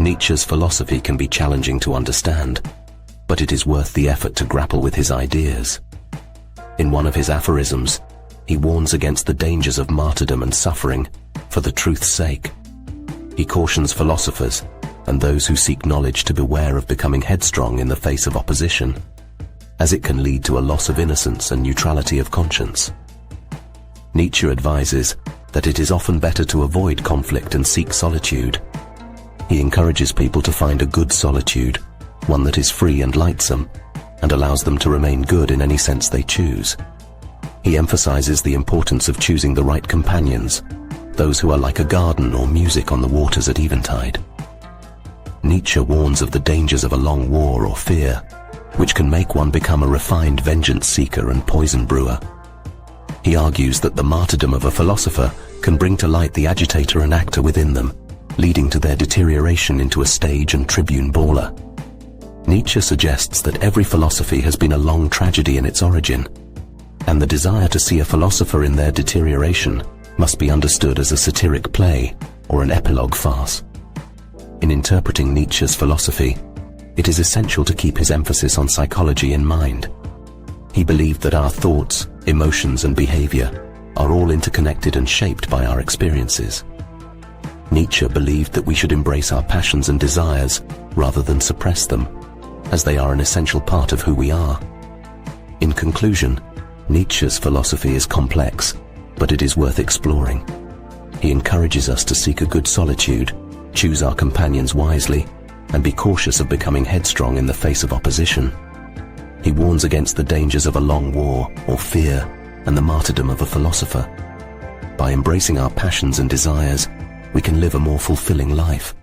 Nietzsche's philosophy can be challenging to understand, but it is worth the effort to grapple with his ideas. In one of his aphorisms, he warns against the dangers of martyrdom and suffering for the truth's sake. He cautions philosophers and those who seek knowledge to beware of becoming headstrong in the face of opposition, as it can lead to a loss of innocence and neutrality of conscience. Nietzsche advises that it is often better to avoid conflict and seek solitude. He encourages people to find a good solitude, one that is free and lightsome, and allows them to remain good in any sense they choose. He emphasizes the importance of choosing the right companions, those who are like a garden or music on the waters at eventide. Nietzsche warns of the dangers of a long war or fear, which can make one become a refined vengeance seeker and poison brewer. He argues that the martyrdom of a philosopher can bring to light the agitator and actor within them, leading to their deterioration into a stage and tribune brawler. Nietzsche suggests that every philosophy has been a long tragedy in its origin, and the desire to see a philosopher in their deterioration must be understood as a satiric play or an epilogue farce. In interpreting Nietzsche's philosophy, it is essential to keep his emphasis on psychology in mind. He believed that our thoughts, emotions, and behavior are all interconnected and shaped by our experiences. Nietzsche believed that we should embrace our passions and desires rather than suppress them, as they are an essential part of who we are. In conclusion, Nietzsche's philosophy is complex, but it is worth exploring. He encourages us to seek a good solitude, choose our companions wisely, and be cautious of becoming headstrong in the face of opposition. He warns against the dangers of a long war or fear and the martyrdom of a philosopher. By embracing our passions and desires, we can live a more fulfilling life.